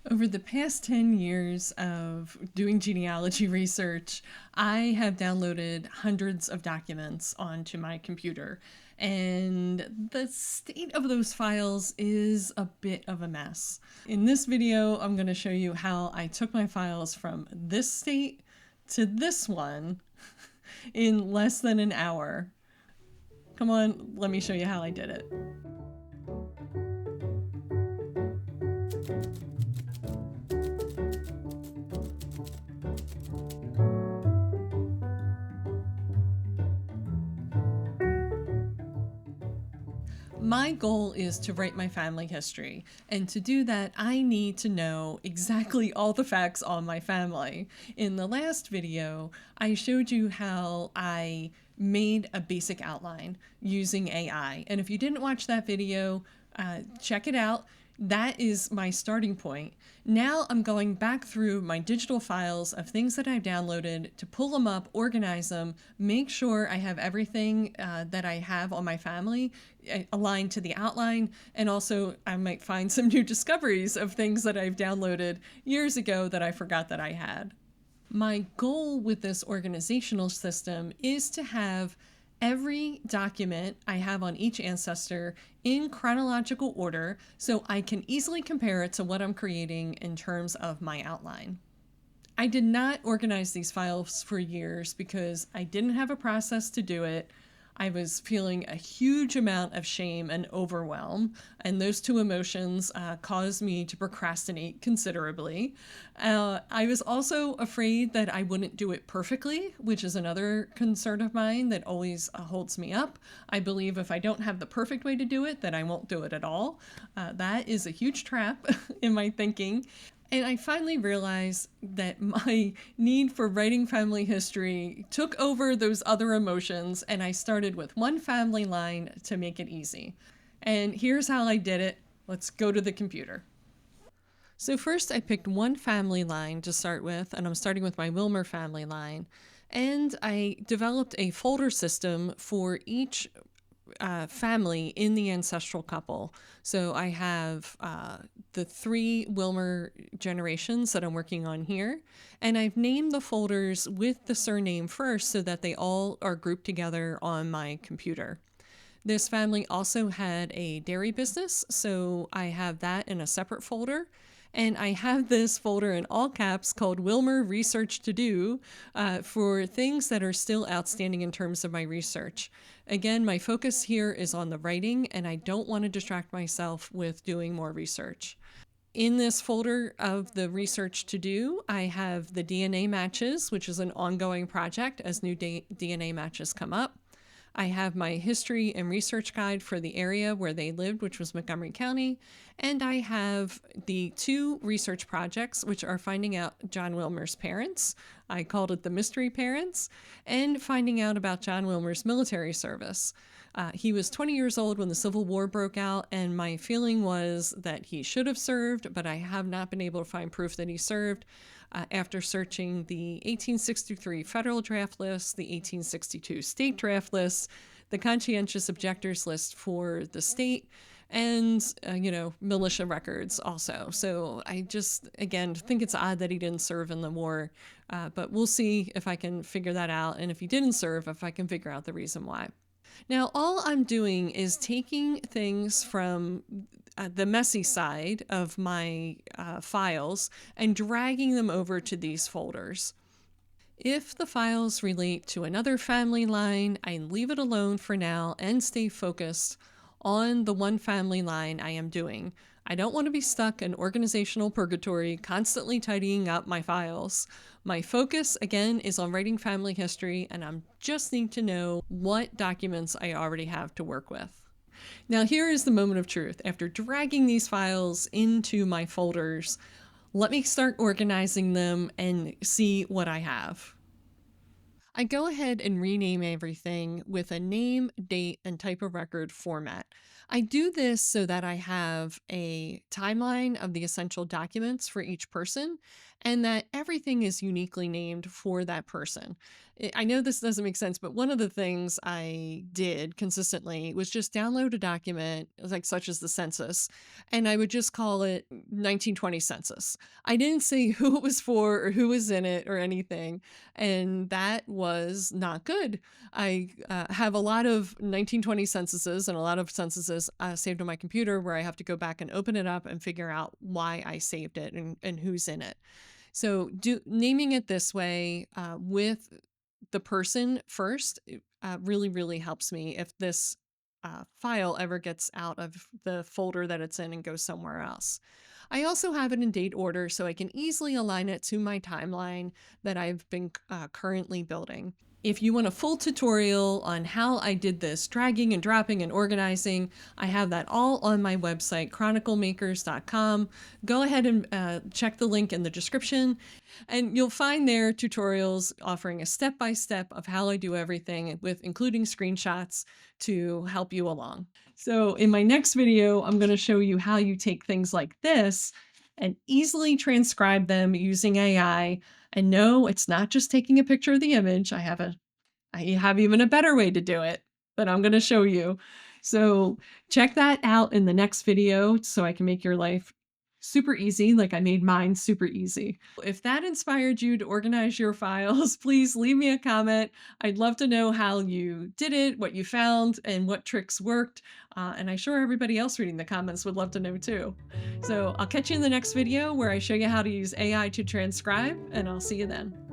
Over the past 10 years of doing genealogy research, I have downloaded hundreds of documents onto my computer, and the state of those files is a bit of a mess. In this video, I'm going to show you how I took my files from this state to this one in less than an hour. Come on, let me show you how I did it. My goal is to write my family history, and to do that, I need to know exactly all the facts on my family. In the last video, I showed you how I made a basic outline using AI, and if you didn't watch that video, check it out. That is my starting point. Now I'm going back through my digital files of things that I've downloaded to pull them up, organize them, make sure I have everything that I have on my family aligned to the outline, and also I might find some new discoveries of things that I've downloaded years ago that I forgot that I had. My goal with this organizational system is to have every document I have on each ancestor in chronological order so I can easily compare it to what I'm creating in terms of my outline. I did not organize these files for years because I didn't have a process to do it. I was feeling a huge amount of shame and overwhelm, and those two emotions caused me to procrastinate considerably. I was also afraid that I wouldn't do it perfectly, which is another concern of mine that always holds me up. I believe if I don't have the perfect way to do it, then I won't do it at all. That is a huge trap in my thinking. And I finally realized that my need for writing family history took over those other emotions, and I started with one family line to make it easy. And here's how I did it. Let's go to the computer. So first I picked one family line to start with, and I'm starting with my Wilmer family line. And I developed a folder system for each family in the ancestral couple. So I have the 3 Wilmer generations that I'm working on here, and I've named the folders with the surname first so that they all are grouped together on my computer. This family also had a dairy business, so I have that in a separate folder. And I have this folder in all caps called Wilmer Research to Do for things that are still outstanding in terms of my research. Again, my focus here is on the writing, and I don't want to distract myself with doing more research. In this folder of the research to do, I have the DNA matches, which is an ongoing project as new DNA matches come up. I have my history and research guide for the area where they lived, which was Montgomery County. And I have the 2 research projects, which are finding out John Wilmer's parents. I called it the mystery parents, and finding out about John Wilmer's military service. He was 20 years old when the Civil War broke out, and my feeling was that he should have served, but I have not been able to find proof that he served. After searching the 1863 federal draft list, the 1862 state draft list, the conscientious objectors list for the state, and, militia records also. So I just, again, think it's odd that he didn't serve in the war, but we'll see if I can figure that out, and if he didn't serve, if I can figure out the reason why. Now, all I'm doing is taking things from the messy side of my files and dragging them over to these folders. If the files relate to another family line, I leave it alone for now and stay focused on the one family line I am doing. I don't want to be stuck in organizational purgatory, constantly tidying up my files. My focus, again, is on writing family history, and I just need to know what documents I already have to work with. Now, here is the moment of truth. After dragging these files into my folders, let me start organizing them and see what I have. I go ahead and rename everything with a name, date, and type of record format. I do this so that I have a timeline of the essential documents for each person and that everything is uniquely named for that person. I know this doesn't make sense, but one of the things I did consistently was just download a document, like such as the census, and I would just call it 1920 census. I didn't say who it was for or who was in it or anything, and that was not good. I have a lot of 1920 censuses and a lot of censuses saved on my computer where I have to go back and open it up and figure out why I saved it and who's in it. So naming it this way with the person first really, really helps me if this file ever gets out of the folder that it's in and goes somewhere else. I also have it in date order so I can easily align it to my timeline that I've been currently building. If you want a full tutorial on how I did this, dragging and dropping and organizing, I have that all on my website, chroniclemakers.com. Go ahead and check the link in the description, and you'll find there tutorials offering a step-by-step of how I do everything, with including screenshots to help you along. So in my next video, I'm going to show you how you take things like this and easily transcribe them using AI. And no, it's not just taking a picture of the image. I have even a better way to do it that I'm going to show you. So check that out in the next video so I can make your life super easy, like I made mine super easy. If that inspired you to organize your files, please leave me a comment. I'd love to know how you did it, what you found, and what tricks worked. And I'm sure everybody else reading the comments would love to know too. So I'll catch you in the next video where I show you how to use AI to transcribe, and I'll see you then.